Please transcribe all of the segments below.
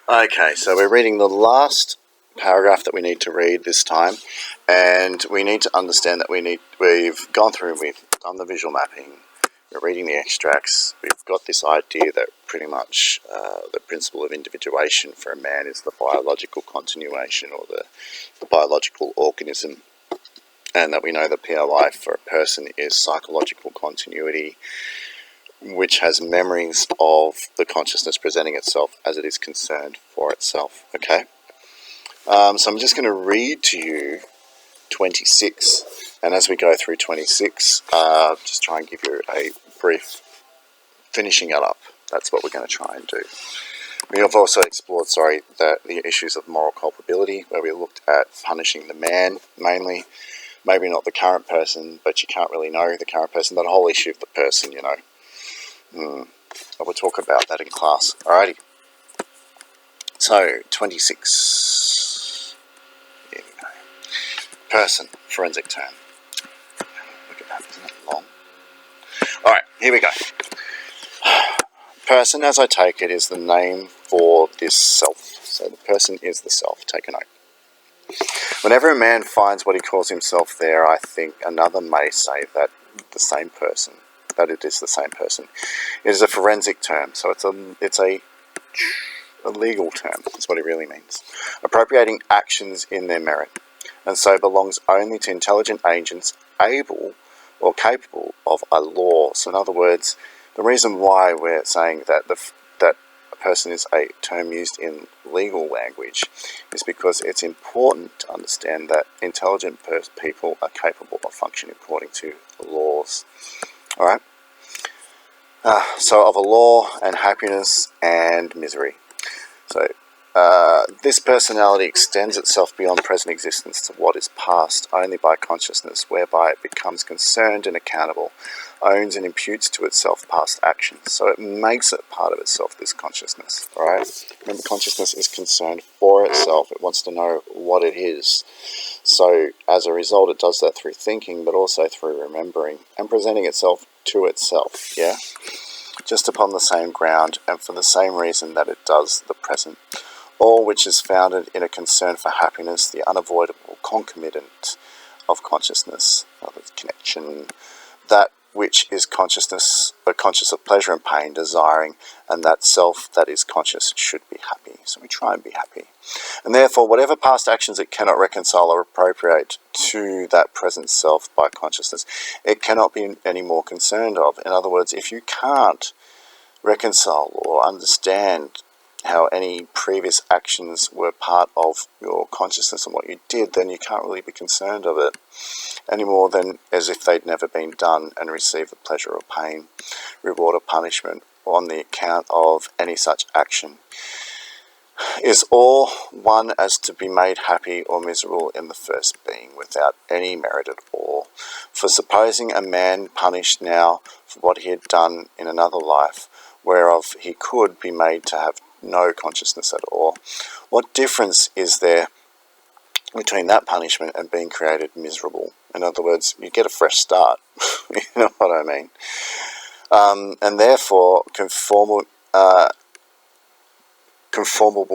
Okay, so we're reading the last paragraph that we need to read this time, and we need to understand that we've gone through and we've done the visual mapping, we're reading the extracts, we've got this idea that pretty much the principle of individuation for a man is the biological continuation or the biological organism, and that we know the PLI for a person is psychological continuity, which has memories of the consciousness presenting itself as it is concerned for itself. Okay, so I'm just going to read to you 26, and as we go through 26, just try and give you a brief finishing it up. That's what we're going to try and do. We have also explored, the issues of moral culpability, where we looked at punishing the man mainly. Maybe not the current person, but you can't really know the current person. That whole issue of the person, you know. I will talk about that in class. Alrighty. So, 26. Here we go. Person, forensic term. Look at that, isn't it long? Alright, here we go. Person, as I take it, is the name for this self. So the person is the self. Take a note. Whenever a man finds what he calls himself there, I think another may say that the same person, that it is the same person. It is a forensic term, so it's a legal term. That's what it really means. Appropriating actions in their merit, and so belongs only to intelligent agents able or capable of a law. So in other words, the reason why we're saying that that a person is a term used in legal language is because it's important to understand that intelligent people are capable of functioning according to laws. All right. So of a law and happiness and misery. So this personality extends itself beyond present existence to what is past only by consciousness, whereby it becomes concerned and accountable, owns and imputes to itself past actions. So it makes it part of itself, this consciousness. All right. Remember, consciousness is concerned for itself. It wants to know what it is. So as a result, it does that through thinking, but also through remembering and presenting itself to itself. Yeah. Just upon the same ground and for the same reason that it does the present, all which is founded in a concern for happiness, the unavoidable concomitant of consciousness, the connection, that which is consciousness, conscious of pleasure and pain, desiring, and that self that is conscious should be happy. So we try and be happy. And therefore, whatever past actions it cannot reconcile or appropriate to that present self by consciousness, it cannot be any more concerned of. In other words, if you can't reconcile or understand how any previous actions were part of your consciousness and what you did, then you can't really be concerned of it any more than as if they'd never been done and receive the pleasure or pain, reward or punishment on the account of any such action. Is all one as to be made happy or miserable in the first being without any merit at all. For supposing a man punished now for what he had done in another life, whereof he could be made to have no consciousness at all, what difference is there between that punishment and being created miserable? In other words, you get a fresh start. You know what I mean? And therefore, conformable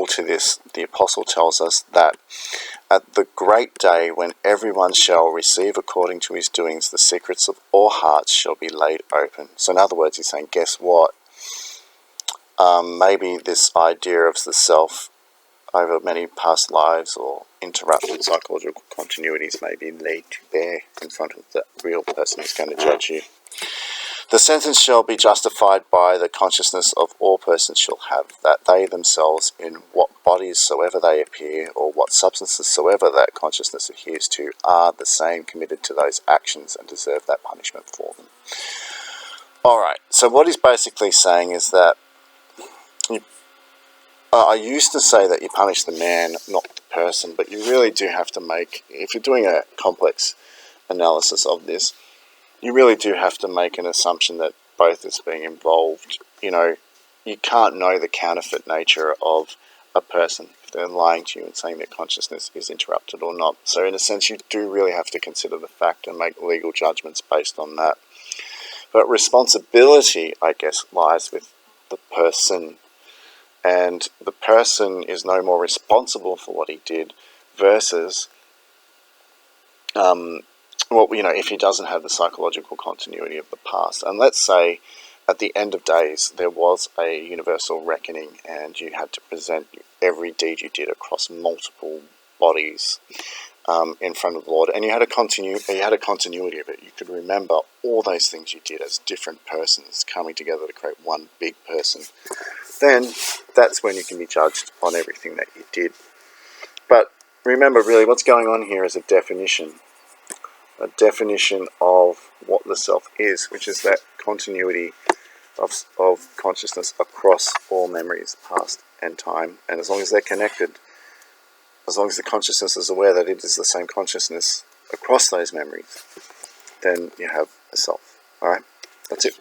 to this, the Apostle tells us that at the great day when everyone shall receive according to his doings, the secrets of all hearts shall be laid open. So in other words, he's saying, guess what? Maybe this idea of the self over many past lives or interrupted psychological continuities may be laid to bear in front of the real person who's going to judge you. The sentence shall be justified by the consciousness of all persons shall have, that they themselves, in what bodies soever they appear, or what substances soever that consciousness adheres to, are the same committed to those actions and deserve that punishment for them. Alright, so what he's basically saying is that I used to say that you punish the man, not the person, but you really do have to make, if you're doing a complex analysis of this, you really do have to make an assumption that both is being involved. You know, you can't know the counterfeit nature of a person if they're lying to you and saying their consciousness is interrupted or not. So in a sense, you do really have to consider the fact and make legal judgments based on that. But responsibility, I guess, lies with the person and the person is no more responsible for what he did, versus if he doesn't have the psychological continuity of the past. And let's say at the end of days there was a universal reckoning, and you had to present every deed you did across multiple bodies in front of the Lord, and you had a continuity of it. You could remember all those things you did as different persons coming together to create one big person. Then that's when you can be judged on everything that you did. But remember, really, what's going on here is a definition of what the self is, which is that continuity of consciousness across all memories, past and time. And as long as they're connected, as long as the consciousness is aware that it is the same consciousness across those memories, then you have a self. All right, that's it.